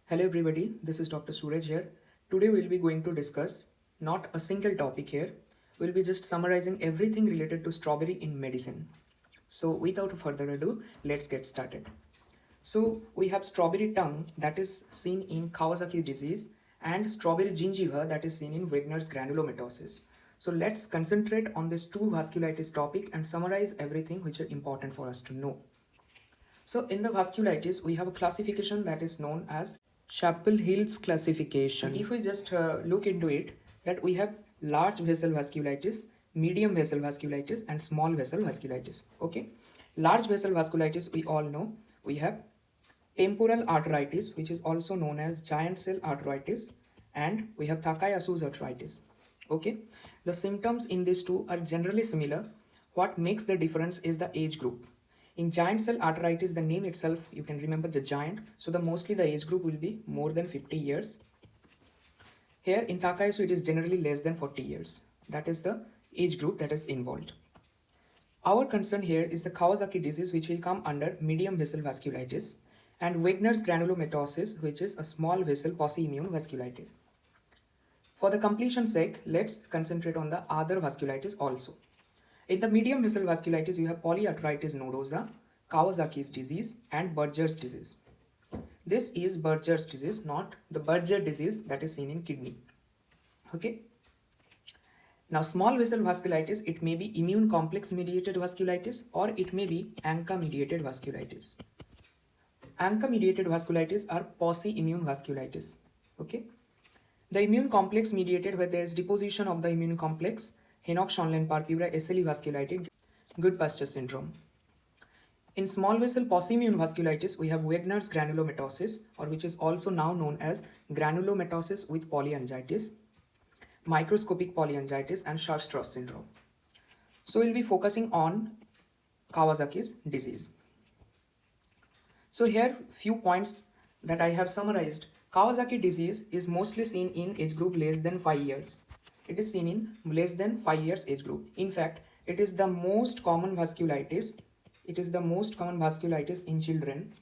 Hello everybody, this is Dr. Suraj here. Today we'll be going to discuss not a single topic here. We'll be just summarizing everything related to strawberry in medicine. So without further ado, let's get started. So we have strawberry tongue that is seen in Kawasaki disease and strawberry gingiva that is seen in Wegener's granulomatosis. So let's concentrate on this two vasculitis topic and summarize everything which are important for us to know. So in the vasculitis, we have a classification that is known as Chapel-Hill's classification. If we just look into it, that we have large vessel vasculitis, medium vessel vasculitis, and small vessel vasculitis. Okay, large vessel vasculitis we all know. We have temporal arteritis, which is also known as giant cell arteritis, and we have Takayasu's arteritis. Okay, the symptoms in these two are generally similar. What makes the difference is the age group. In giant cell arteritis, the name itself, you can remember the giant. So the mostly the age group will be more than 50 years. Here in Takayasu, it is generally less than 40 years. That is the age group that is involved. Our concern here is the Kawasaki disease, which will come under medium vessel vasculitis, and Wegener's granulomatosis, which is a small vessel pauci-immune vasculitis. For the completion sake, let's concentrate on the other vasculitis also. In the medium vessel vasculitis, you have polyarteritis nodosa, Kawasaki's disease, and Berger's disease. This is Berger's disease, not the Berger disease that is seen in kidney. Okay. Now, small vessel vasculitis, it may be immune complex mediated vasculitis or it may be ANCA mediated vasculitis. ANCA mediated vasculitis are pauci-immune vasculitis. Okay. The immune complex mediated, where there is deposition of the immune complex, Henoch-Schönlein-Purpura SLE vasculitis, Goodpasture syndrome. In small vessel pauci-immune vasculitis, we have Wegener's granulomatosis, or which is also now known as granulomatosis with polyangiitis, microscopic polyangiitis, and Scherz-Strauss syndrome. So we'll be focusing on Kawasaki's disease. So here few points that I have summarized. Kawasaki disease is mostly seen in age group less than 5 years. It is seen in less than 5 years age group. In fact, it is the most common vasculitis. It is the most common vasculitis in children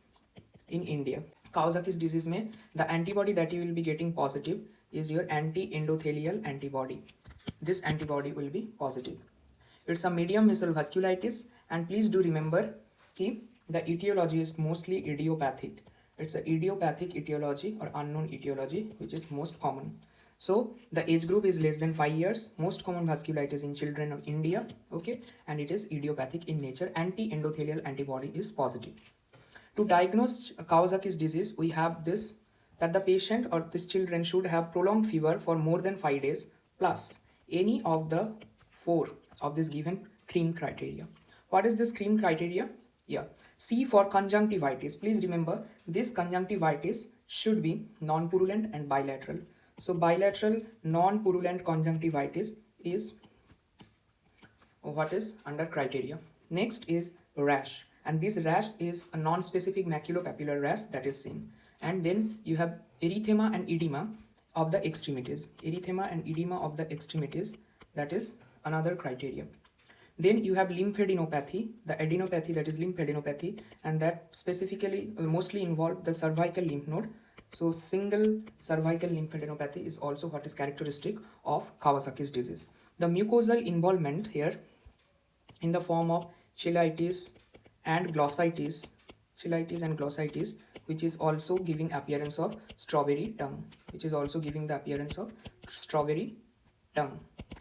in India. Kawasaki's disease mein, the antibody that you will be getting positive is your anti-endothelial antibody. This antibody will be positive. It's a medium vessel vasculitis, and please do remember that the etiology is mostly idiopathic. It's an idiopathic etiology or unknown etiology which is most common. So the age group is less than 5 years, most common vasculitis in children of India, okay, and it is idiopathic in nature. Anti-endothelial antibody is positive. To diagnose Kawasaki's disease, we have this, that the patient or these children should have prolonged fever for more than 5 days plus any of the 4 of this given cream criteria. What is this cream criteria? Yeah, C for conjunctivitis. Please remember this conjunctivitis should be non-purulent and bilateral. So bilateral non-purulent conjunctivitis is what is under criteria. Next is rash, and this rash is a non-specific maculopapular rash that is seen. And then you have erythema and edema of the extremities. Erythema and edema of the extremities, that is another criteria. Then you have lymphadenopathy, the adenopathy, that is lymphadenopathy, and that specifically mostly involved the cervical lymph node. So single cervical lymphadenopathy is also what is characteristic of Kawasaki's disease. The mucosal involvement here in the form of cheilitis and glossitis, which is also giving appearance of strawberry tongue,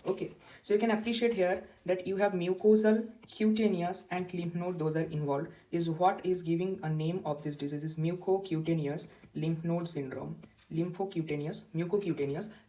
Okay, so you can appreciate here that you have mucosal, cutaneous, and lymph node, those are involved, is what is giving a name of this disease is mucocutaneous lymph node syndrome. Mucocutaneous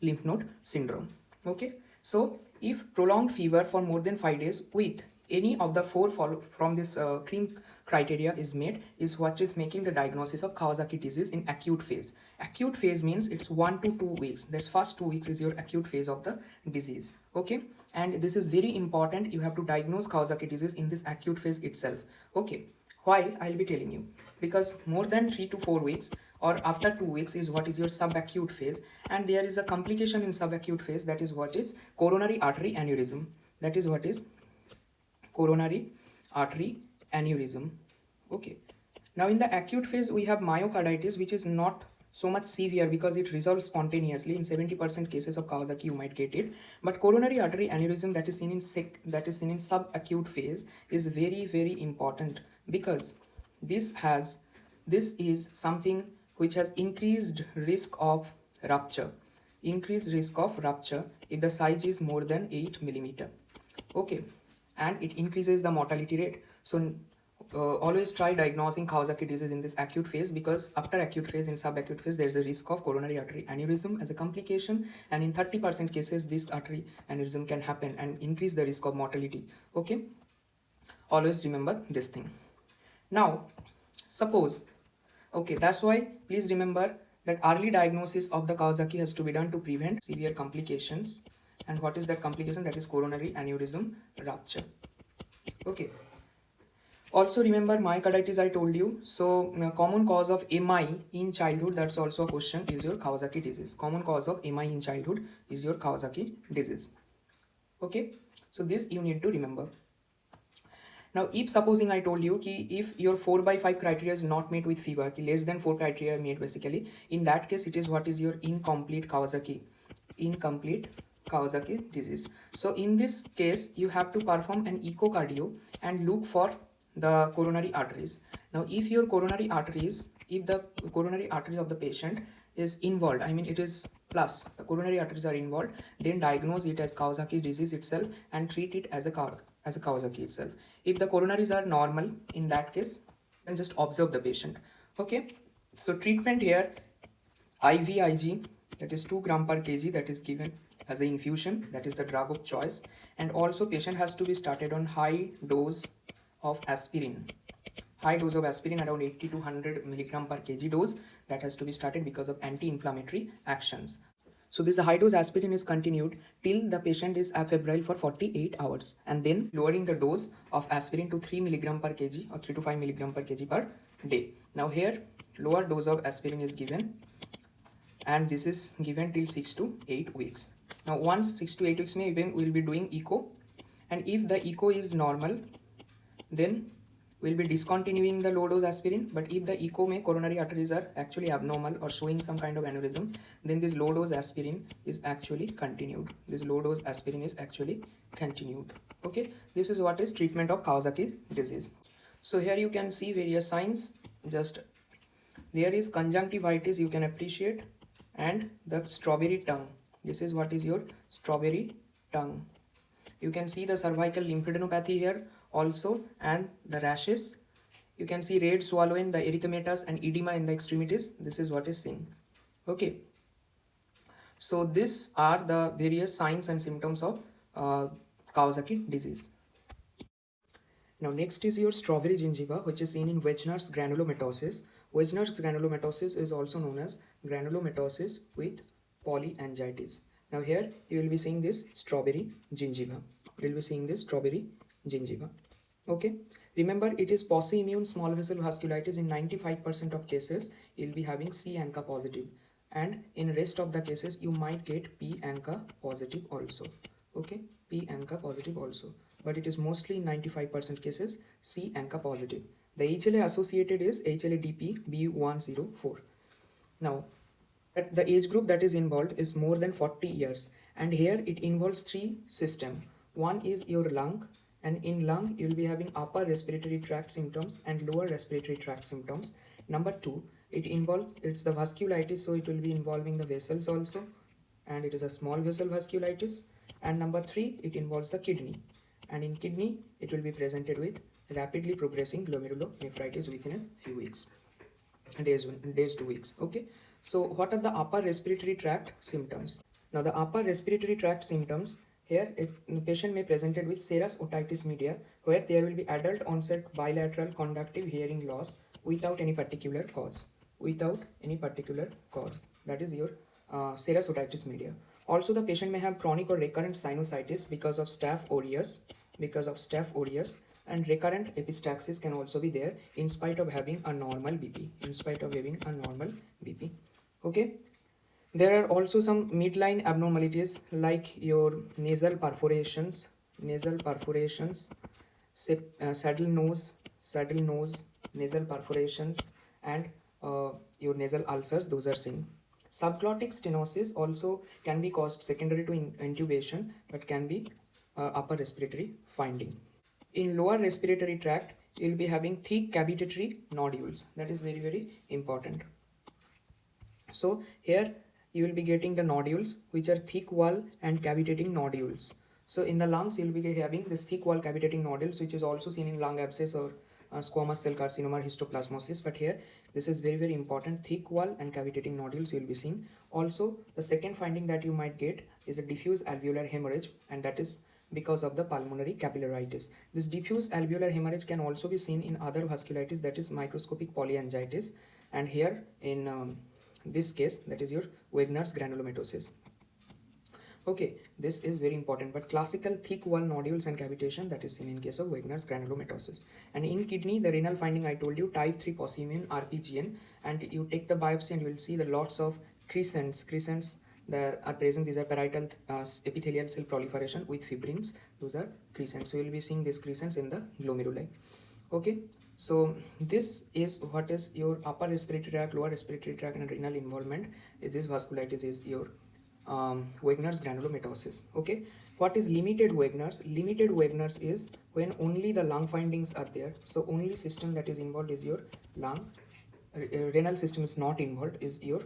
lymph node syndrome. Okay, so if prolonged fever for more than 5 days with any of the 4 from this cream criteria is made, is what is making the diagnosis of Kawasaki disease in acute phase. Acute phase means it's 1 to 2 weeks. That's first 2 weeks is your acute phase of the disease. Okay, and this is very important. You have to diagnose Kawasaki disease in this acute phase itself. Okay, why? I'll be telling you. Because more than 3 to 4 weeks or after 2 weeks is what is your subacute phase, and there is a complication in subacute phase, that is what is coronary artery aneurysm. That is what is coronary artery aneurysm. Okay, now in the acute phase we have myocarditis, which is not so much severe because it resolves spontaneously. In 70% cases of Kawasaki, you might get it. But coronary artery aneurysm that is seen in subacute phase is very, very important, because this is something which has increased risk of rupture. Increased risk of rupture if the size is more than 8 millimeter. Okay, and it increases the mortality rate. So always try diagnosing Kawasaki disease in this acute phase, because after acute phase, in subacute phase, there is a risk of coronary artery aneurysm as a complication, and in 30% cases this artery aneurysm can happen and increase the risk of mortality. Okay, always remember this thing. Now suppose, okay, that's why please remember that early diagnosis of the Kawasaki has to be done to prevent severe complications. And what is that complication? That is coronary aneurysm rupture. Okay, also remember myocarditis I told you. So common cause of MI in childhood, that's also a question, is your Kawasaki disease. Common cause of MI in childhood is your Kawasaki disease. Okay, so this you need to remember. Now if supposing I told you ki if your 4/5 criteria is not met with fever, ki less than 4 criteria met basically, in that case it is what is your incomplete Kawasaki disease. So in this case you have to perform an echocardio and look for the coronary arteries. Now if your coronary arteries, if the coronary arteries of the patient is involved, I mean it is plus the coronary arteries are involved, then diagnose it as Kawasaki disease itself and treat it as a Kawasaki itself. If the coronaries are normal, in that case then just observe the patient. Okay, so treatment here, IVIG, that is 2 gram per kg, that is given as an infusion, that is the drug of choice. And also patient has to be started on high dose of aspirin. High dose of aspirin, around 80 to 100 milligram per kg dose, that has to be started because of anti-inflammatory actions. So this high dose aspirin is continued till the patient is afebrile for 48 hours, and then lowering the dose of aspirin to 3 milligram per kg or 3 to 5 milligram per kg per day. Now here lower dose of aspirin is given, and this is given till 6 to 8 weeks. Now once 6 to 8 weeks may even we'll be doing echo, and if the echo is normal, then we'll be discontinuing the low dose aspirin. But if the echo may coronary arteries are actually abnormal or showing some kind of aneurysm, then this low dose aspirin is actually continued. This low dose aspirin is actually continued. Okay, this is what is treatment of Kawasaki disease. So here you can see various signs. Just there is conjunctivitis, you can appreciate, and the strawberry tongue. This is what is your strawberry tongue. You can see the cervical lymphadenopathy here also, and the rashes. You can see red swallowing, the erythematous and edema in the extremities. This is what is seen. Okay, so these are the various signs and symptoms of Kawasaki disease. Now next is your strawberry gingiva, which is seen in Wegener's granulomatosis. Wegener's granulomatosis is also known as granulomatosis with polyangiitis. Now here you will be seeing this strawberry gingiva. You will be seeing this strawberry gingiva. Okay, remember it is posse-immune small vessel vasculitis. In 95% of cases you will be having C ANCA positive, and in rest of the cases you might get P ANCA positive also. Okay, P ANCA positive also, but it is mostly in 95% cases C ANCA positive. The HLA associated is HLA-DP B104. Now the age group that is involved is more than 40 years, and here it involves 3 systems. One is your lung, and in lung you will be having upper respiratory tract symptoms and lower respiratory tract symptoms. Number 2, it's the vasculitis, so it will be involving the vessels also, and it is a small vessel vasculitis. And number 3, it involves the kidney, and in kidney it will be presented with rapidly progressing glomerulonephritis within a few weeks, days to weeks. Okay, so what are the upper respiratory tract symptoms? Now the upper respiratory tract symptoms, here the patient may presented with serous otitis media, where there will be adult onset bilateral conductive hearing loss without any particular cause. That is your serous otitis media. Also the patient may have chronic or recurrent sinusitis because of Staph aureus, and recurrent epistaxis can also be there in spite of having a normal BP. Okay, there are also some midline abnormalities like your nasal perforations, saddle nose, nasal perforations, and your nasal ulcers, those are seen. Subglottic stenosis also can be caused secondary to intubation, but can be upper respiratory finding. In lower respiratory tract, you will be having thick cavitatory nodules. That is very, very important. So here you will be getting the nodules which are thick wall and cavitating nodules. So in the lungs you will be having this thick wall cavitating nodules, which is also seen in lung abscess or squamous cell carcinoma or histoplasmosis. But here this is very, very important, thick wall and cavitating nodules you will be seeing. Also the second finding that you might get is a diffuse alveolar hemorrhage, and that is because of the pulmonary capillaritis. This diffuse alveolar hemorrhage can also be seen in other vasculitis, that is microscopic polyangiitis, and here in this case that is your Wegener's granulomatosis. Okay, this is very important, but classical thick wall nodules and cavitation, that is seen in case of Wegener's granulomatosis. And in kidney, the renal finding I told you, type 3 Possiemian RPGN, and you take the biopsy and you will see the lots of crescents that are present. These are parietal epithelial cell proliferation with fibrins. Those are crescents. So you will be seeing these crescents in the glomeruli. Okay, so this is what is your upper respiratory tract, lower respiratory tract, and renal involvement. This vasculitis is your Wegener's granulomatosis. Okay, what is limited Wegener's? Limited Wegener's is when only the lung findings are there. So only system that is involved is your lung. Renal system is not involved, is your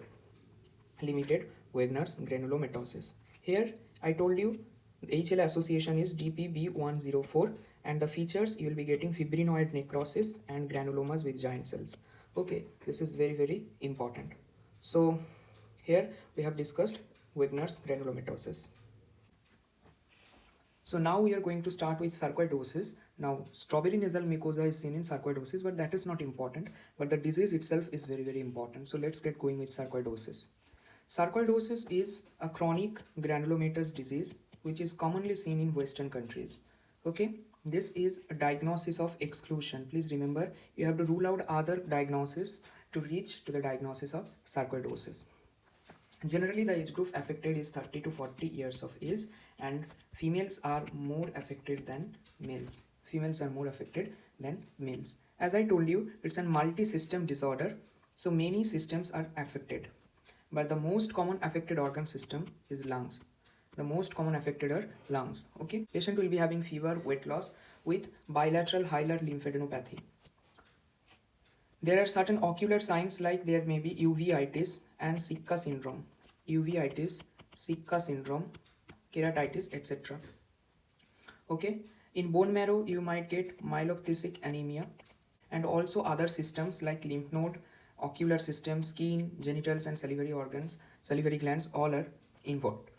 limited Wegener's granulomatosis. Here I told you HLA association is DPB104, and the features you will be getting fibrinoid necrosis and granulomas with giant cells. Okay, this is very, very important. So here we have discussed Wegener's granulomatosis. So now we are going to start with sarcoidosis. Now strawberry nasal mucosa is seen in sarcoidosis, but that is not important, but the disease itself is very, very important. So let's get going with sarcoidosis. Sarcoidosis is a chronic granulomatous disease which is commonly seen in Western countries. Okay, this is a diagnosis of exclusion. Please remember, you have to rule out other diagnoses to reach to the diagnosis of sarcoidosis. Generally, the age group affected is 30 to 40 years of age, and females are more affected than males. Females are more affected than males. As I told you, it's a multi-system disorder, so many systems are affected. But the most common affected organ system is lungs. The most common affected are lungs. Okay, patient will be having fever, weight loss with bilateral hilar lymphadenopathy. There are certain ocular signs like there may be uveitis and Sitka syndrome. Uveitis, Sitka syndrome, keratitis, etc. Okay, in bone marrow you might get myelocytic anemia, and also other systems like lymph node, ocular system, skin, genitals, and salivary organs, salivary glands, all are involved.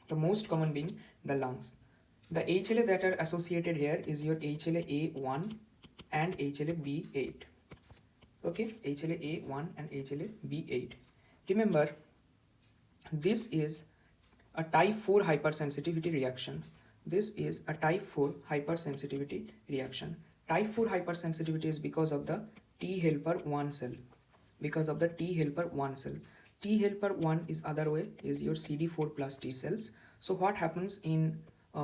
The most common being the lungs. The HLA that are associated here is your HLA-A1 and HLA-B8. Okay, HLA-A1 and HLA-B8. Remember, this is a type 4 hypersensitivity reaction. This is a type 4 hypersensitivity reaction. Type 4 hypersensitivity is because of the T helper 1 cell. Because of the T helper 1 cell. T helper 1 is other way is your CD4 plus T cells. So what happens in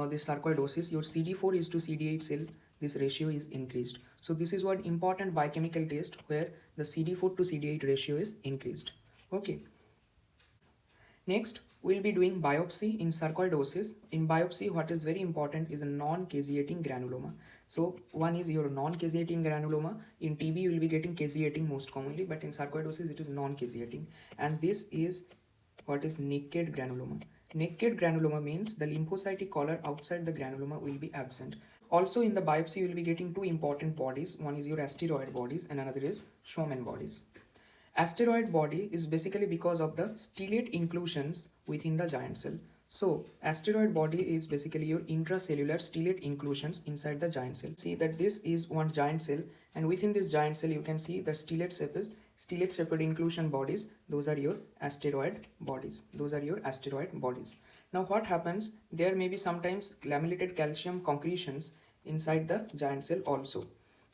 this sarcoidosis? Your CD4 is to CD8 cell, this ratio is increased. So this is one important biochemical test where the CD4 to CD8 ratio is increased. Okay. Next, we'll be doing biopsy in sarcoidosis. In biopsy, what is very important is a non-caseating granuloma. So one is your non-caseating granuloma. In TB, you will be getting caseating most commonly, but in sarcoidosis, it is non-caseating. And this is what is naked granuloma. Naked granuloma means the lymphocytic collar outside the granuloma will be absent. Also in the biopsy, you will be getting two important bodies. One is your asteroid bodies and another is Schwann bodies. Asteroid body is basically because of the stellate inclusions within the giant cell. So asteroid body is basically your intracellular stellate inclusions inside the giant cell. See that this is one giant cell, and within this giant cell you can see the stellate shaped inclusion bodies. Those are your asteroid bodies. Those are your asteroid bodies. Now what happens? There may be sometimes lamellated calcium concretions inside the giant cell also.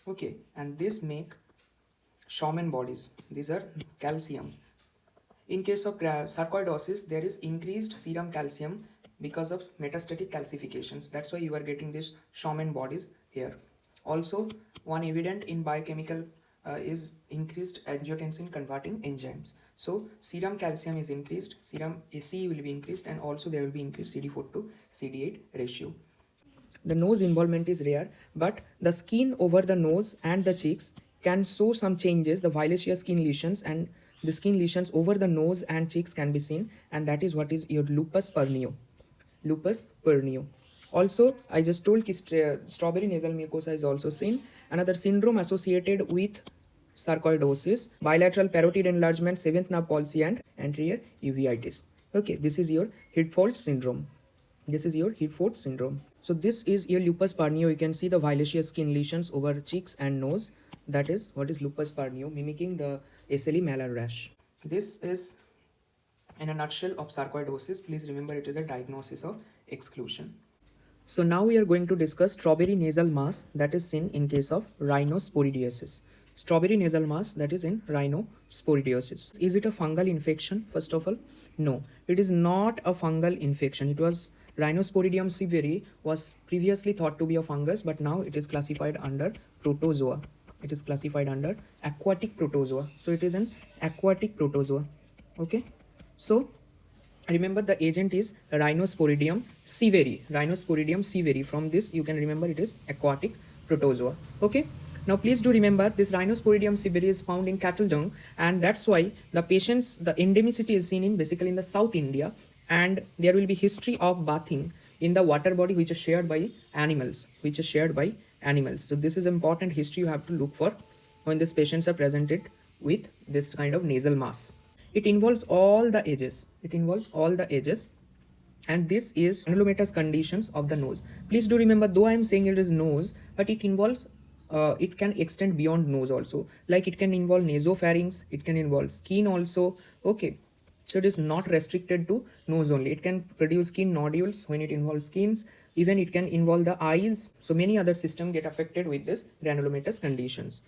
Okay, and this make Schwann bodies. These are calcium. In case of sarcoidosis, there is increased serum calcium because of metastatic calcifications. That's why you are getting these Schwann bodies here. Also, one evident in biochemical is increased angiotensin converting enzymes. So serum calcium is increased, serum ACE will be increased, and also there will be increased CD4 to CD8 ratio. The nose involvement is rare, but the skin over the nose and the cheeks can show some changes. The violaceous skin lesions and the skin lesions over the nose and cheeks can be seen, and that is what is your lupus pernio. Lupus pernio. Also, I just told strawberry nasal mucosa is also seen. Another syndrome associated with sarcoidosis, bilateral parotid enlargement, seventh nerve palsy, and anterior uveitis. Okay, this is your Hitchcock syndrome. This is your Hitchcock syndrome. So this is your lupus pernio. You can see the violaceous skin lesions over cheeks and nose. That is what is lupus pernio, mimicking the SLE malar rash. This is in a nutshell of sarcoidosis. Please remember it is a diagnosis of exclusion. So now we are going to discuss strawberry nasal mass that is seen in case of rhinosporidiosis. Strawberry nasal mass that is in rhinosporidiosis. Is it a fungal infection first of all? No, it is not a fungal infection. It was Rhinosporidium severi was previously thought to be a fungus, but now it is classified under protozoa. It is classified under aquatic protozoa. So it is an aquatic protozoa. Okay. So remember the agent is Rhinosporidium severi. Rhinosporidium severi. From this you can remember it is aquatic protozoa. Okay. Now please do remember this Rhinosporidium severi is found in cattle dung, and that's why the patients, the endemicity is seen in basically in the South India, and there will be history of bathing in the water body which is shared by animals, So this is important history you have to look for when these patients are presented with this kind of nasal mass. It involves all the edges. And this is granulomatous conditions of the nose. Please do remember, though I am saying it is nose, but it involves it can extend beyond nose also. Like it can involve nasopharynx, it can involve skin also. Okay, so it is not restricted to nose only. It can produce skin nodules when it involves skins. Even it can involve the eyes. So many other systems get affected with this granulomatous conditions.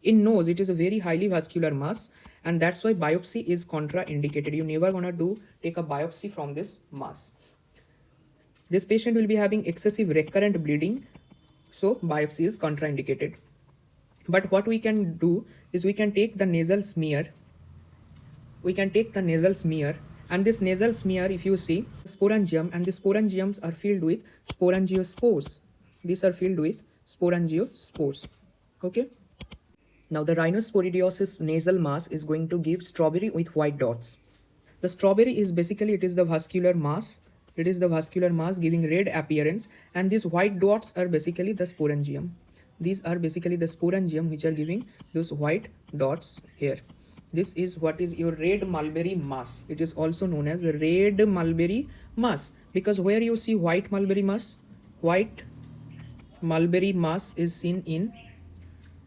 In nose, it is a very highly vascular mass, and that's why biopsy is contraindicated. You're never gonna take a biopsy from this mass. This patient will be having excessive recurrent bleeding, so biopsy is contraindicated. But what we can do is we can take the nasal smear. And this nasal smear, if you see sporangium, and the sporangiums are filled with sporangiospores. These are filled with sporangiospores. Okay. Now the rhinosporidiosis nasal mass is going to give strawberry with white dots. The strawberry is basically, it is the vascular mass. It is the vascular mass giving red appearance, and these white dots are basically the sporangium. These are basically the sporangium which are giving those white dots here. This is what is your red mulberry mass. It is also known as red mulberry mass, because where you see white mulberry mass is seen in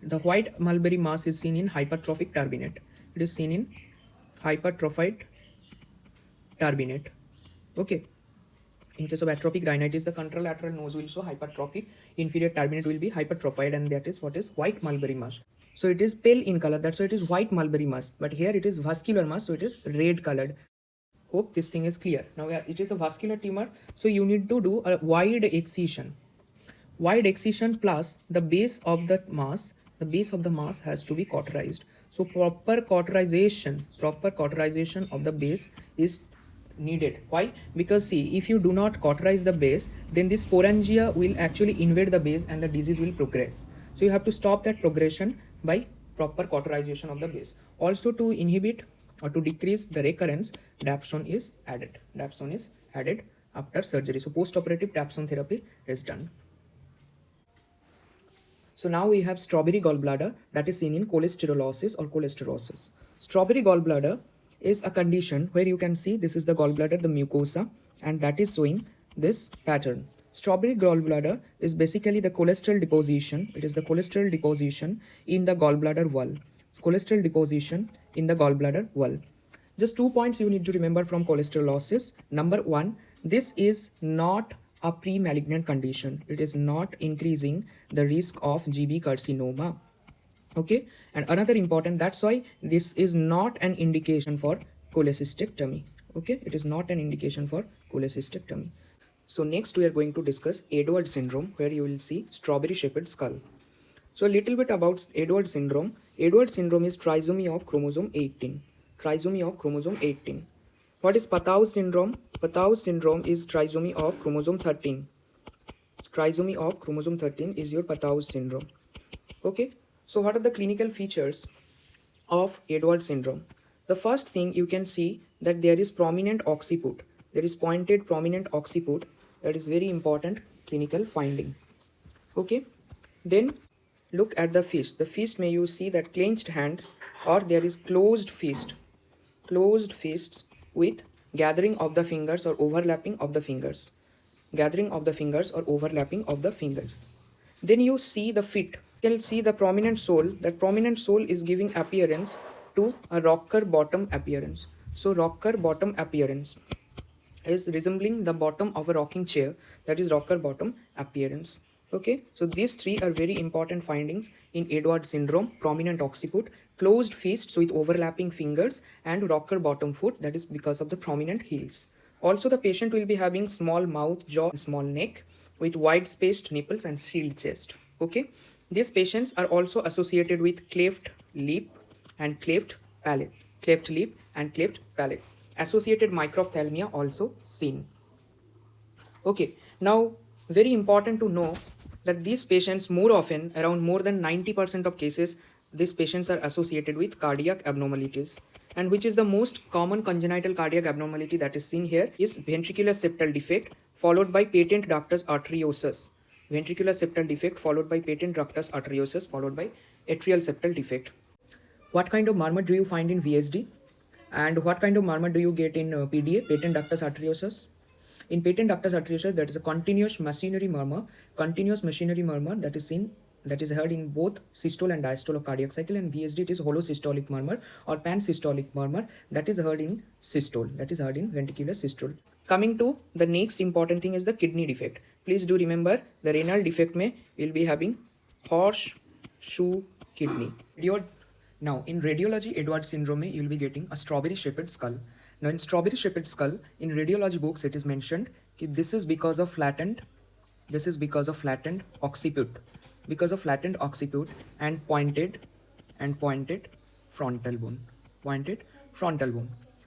hypertrophic turbinate. It is seen in hypertrophied turbinate. Okay. In case of atrophic rhinitis, the contralateral nose will show hypertrophic, inferior turbinate will be hypertrophied, and that is what is white mulberry mass. So it is pale in color, that's why it is white mulberry mass. But here it is vascular mass, so it is red colored. Hope this thing is clear. Now it is a vascular tumor, so you need to do a wide excision. Wide excision plus the base of the mass. The base of the mass has to be cauterized. So proper cauterization of the base is needed. Why? Because see, if you do not cauterize the base, then this sporangia will actually invade the base and the disease will progress. So you have to stop that progression by proper cauterization of the base. Also, to inhibit or to decrease the recurrence, dapsone is added. After surgery. So post-operative dapsone therapy is done. So now we have strawberry gallbladder that is seen in cholesterolosis or cholesterosis. Strawberry gallbladder is a condition where you can see this is the gallbladder, the mucosa, and that is showing this pattern. Strawberry gallbladder is basically the cholesterol deposition. It is the cholesterol deposition in the gallbladder wall. Cholesterol deposition in the gallbladder wall. Just 2 points you need to remember from cholesterolosis. Number 1, this is not a pre-malignant condition. It is not increasing the risk of GB carcinoma. Okay, and another important, that's why this is not an indication for cholecystectomy. Okay, it is not an indication for cholecystectomy. So next we are going to discuss Edwards syndrome, where you will see strawberry shaped skull. So a little bit about Edwards syndrome. Edwards syndrome is trisomy of chromosome 18. Trisomy of chromosome 18. What is Patau's syndrome? Patau's syndrome is trisomy of chromosome 13. Trisomy of chromosome 13 is your Patau's syndrome. Okay, so what are the clinical features of Edwards syndrome? The first thing you can see that there is prominent occiput. There is pointed prominent occiput. That is very important clinical finding. Okay, then look at the fist. The fist, may you see that clenched hands, or there is closed fist. Closed fists with gathering of the fingers or overlapping of the fingers. Gathering of the fingers or overlapping of the fingers. Then you see the feet. You will see the prominent sole. That prominent sole is giving appearance to a rocker bottom appearance. So rocker bottom appearance is resembling the bottom of a rocking chair. That is rocker bottom appearance. Okay, so these three are very important findings in Edwards syndrome: prominent occiput, closed fists with overlapping fingers, and rocker bottom foot, that is because of the prominent heels. Also, the patient will be having small mouth, jaw, and small neck with wide spaced nipples and shield chest. Okay, these patients are also associated with cleft lip and cleft palate. Cleft lip and cleft palate. Associated microphthalmia also seen. Okay, now very important to know that these patients more often, around more than 90% of cases, these patients are associated with cardiac abnormalities. And which is the most common congenital cardiac abnormality that is seen here is ventricular septal defect followed by patent ductus arteriosus. Ventricular septal defect followed by patent ductus arteriosus followed by atrial septal defect. What kind of murmur do you find in VSD? And what kind of murmur do you get in PDA, patent ductus arteriosus? In patent ductus arteriosus, that is a continuous machinery murmur that is seen, that is heard in both systole and diastole of cardiac cycle. And VSD, it is holosystolic murmur or pansystolic murmur that is heard in systole, that is heard in ventricular systole. Coming to the next important thing is the kidney defect. Please do remember the renal defect will be having horseshoe kidney. Now, in radiology Edwards syndrome, you will be getting a strawberry shaped skull. Now, in strawberry shaped skull, in radiology books, it is mentioned that this is because of flattened occiput, because of flattened occiput and pointed frontal bone,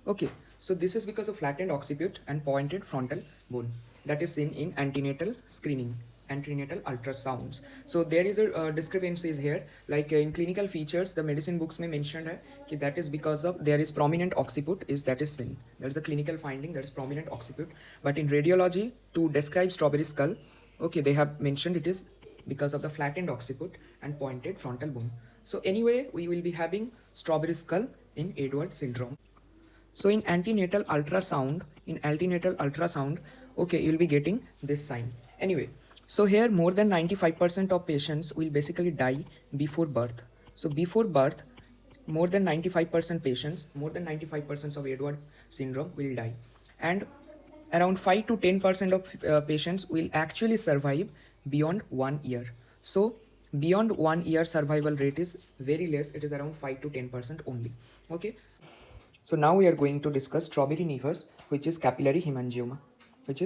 Okay, so this is because of flattened occiput and pointed frontal bone that is seen in antenatal screening, antenatal ultrasounds. So there is a discrepancies here, like in clinical features the medicine books may mention that is because of there is prominent occiput that is seen. There is a clinical finding, that is prominent occiput. But in radiology, to describe strawberry skull, okay, they have mentioned it is because of the flattened occiput and pointed frontal bone. So anyway, we will be having strawberry skull in Edwards syndrome. So in antenatal ultrasound, okay, you will be getting this sign. Anyway, so here more than 95% of patients will basically die before birth. So before birth, more than 95% of Edwards syndrome will die. And around 5 to 10% of patients will actually survive beyond 1 year. So beyond 1 year survival rate is very less. It is around 5 to 10% only. Okay. So now we are going to discuss strawberry nevus, which is capillary hemangioma. It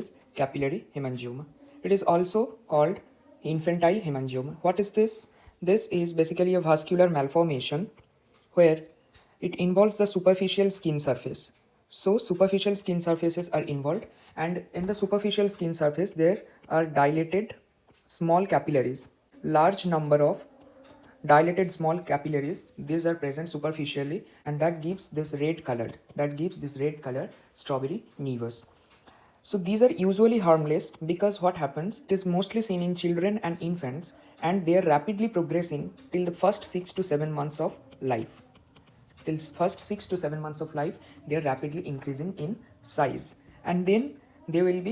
is also called infantile hemangioma. What is this? This is basically a vascular malformation where it involves the superficial skin surface. So superficial skin surfaces are involved, and in the superficial skin surface there are dilated small capillaries. Large number of dilated small capillaries, these are present superficially, and that gives this red color, strawberry nevus. So these are usually harmless because what happens, it is mostly seen in children and infants, and they are rapidly progressing till the first 6 to 7 months of life. They are rapidly increasing in size, and then they will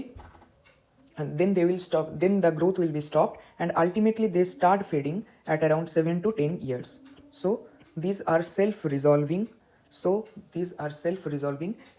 stop, then the growth will be stopped, and ultimately they start fading at around 7 to 10 years. So these are self-resolving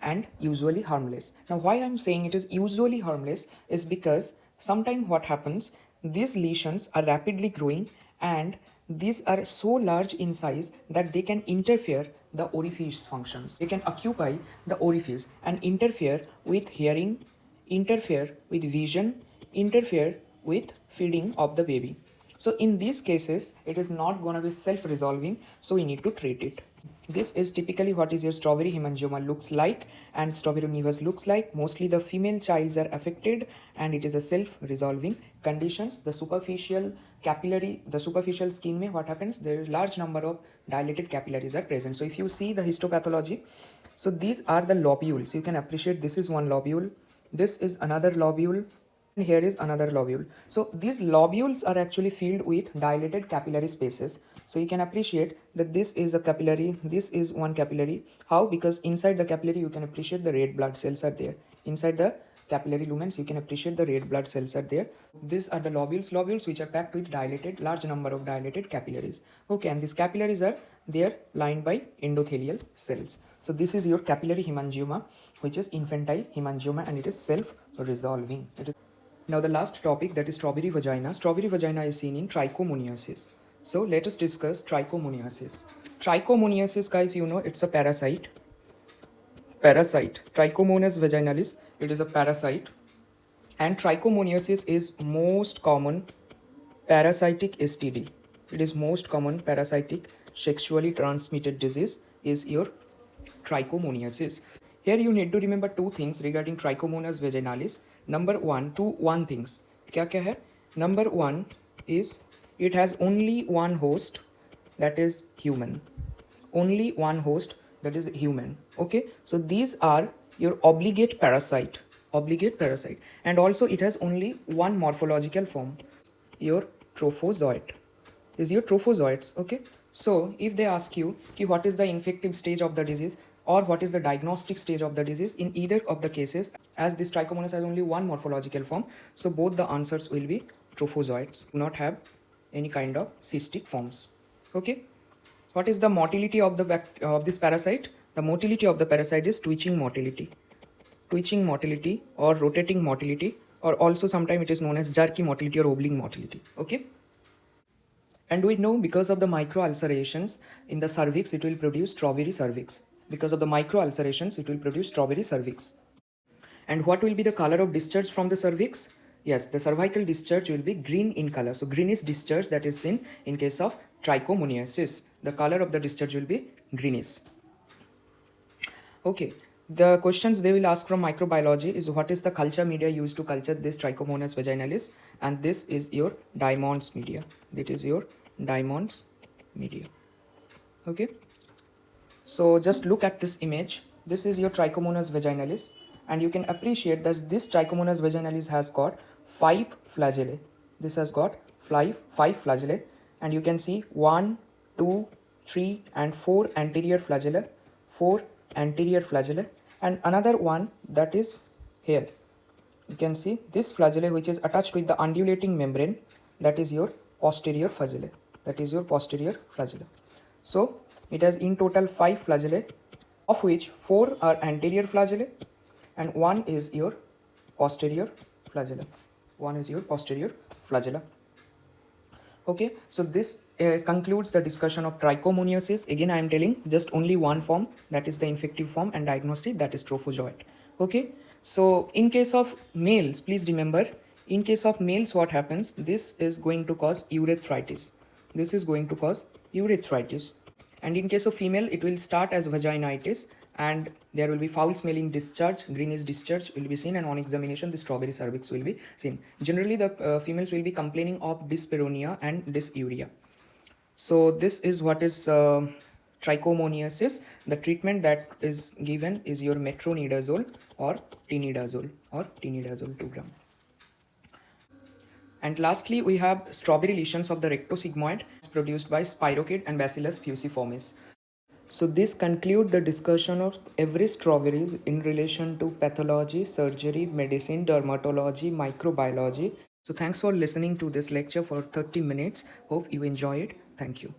and usually harmless. Now why I'm saying it is usually harmless is because sometimes what happens, these lesions are rapidly growing and these are so large in size that they can interfere the orifice functions. They can occupy the orifice and interfere with hearing, interfere with vision, interfere with feeding of the baby. So in these cases, it is not going to be self-resolving, so we need to treat it. This is typically what is your strawberry hemangioma looks like and strawberry nevus looks like. Mostly the female childs are affected and it is a self-resolving conditions. The superficial skin mein what happens, there is large number of dilated capillaries are present. So if you see the histopathology, so these are the lobules. You can appreciate this is one lobule, this is another lobule, and here is another lobule. So these lobules are actually filled with dilated capillary spaces. So you can appreciate that this is a capillary, this is one capillary. How? Because inside the capillary you can appreciate the red blood cells are there. Inside the capillary lumens you can appreciate the red blood cells are there. These are the lobules which are packed with large number of dilated capillaries. Okay, and these capillaries are there lined by endothelial cells. So this is your capillary hemangioma, which is infantile hemangioma, and it is self-resolving. Now the last topic, that is strawberry vagina. Strawberry vagina is seen in trichomoniasis. So let us discuss trichomoniasis. Trichomoniasis, guys, you know it's a parasite. Trichomonas vaginalis, it is a parasite. And trichomoniasis is most common parasitic STD. It is most common parasitic sexually transmitted disease is your trichomoniasis. Here you need to remember two things regarding Trichomonas vaginalis. Number one things. क्या क्या है? Number one is it has only one host, that is human. Only one host, that is human. Okay, so these are your obligate parasite, and also it has only one morphological form, your trophozoite. Is your trophozoites. Okay, so if they ask you ki what is the infective stage of the disease or what is the diagnostic stage of the disease, in either of the cases, as this trichomonas has only one morphological form, so both the answers will be trophozoites, do not have any kind of cystic forms. Okay, what is the motility of this parasite? The motility of the parasite is twitching motility or rotating motility, or also sometimes it is known as jerky motility or oblique motility. Okay, and we know because of the micro ulcerations in the cervix, it will produce strawberry cervix. Because of the micro ulcerations, it will produce strawberry cervix. And what will be the color of discharge from the cervix? Yes, the cervical discharge will be green in color. So greenish discharge that is seen in case of trichomoniasis. The color of the discharge will be greenish. Okay, the questions they will ask from microbiology is what is the culture media used to culture this Trichomonas vaginalis, and this is your Diamond's media. That is your Diamond's media. Okay, so just look at this image. This is your Trichomonas vaginalis, and you can appreciate that this Trichomonas vaginalis has got 5 flagellae. This has got 5 flagellae, and you can see 1, 2, 3 and 4 anterior flagella, 4 anterior flagella, and another one that is here. You can see this flagella which is attached with the undulating membrane, that is your posterior flagella. So it has in total 5 flagellae, of which 4 are anterior flagellae and 1 is your posterior flagella. Okay, so this concludes the discussion of trichomoniasis. Again, I am telling just only one form, that is the infective form, and diagnostic, that is trophozoite. Okay, so in case of males, please remember, in case of males what happens, this is going to cause urethritis. And in case of female, it will start as vaginitis, and there will be foul smelling discharge, greenish discharge will be seen, and on examination the strawberry cervix will be seen. Generally the females will be complaining of dyspareunia and dysuria. So this is what is trichomoniasis. The treatment that is given is your metronidazole or tinidazole 2 gram. And lastly, we have strawberry lesions of the rectosigmoid produced by spirochete and Bacillus fusiformis. So this concludes the discussion of every strawberry in relation to pathology, surgery, medicine, dermatology, microbiology. So thanks for listening to this lecture for 30 minutes. Hope you enjoy it. Thank you.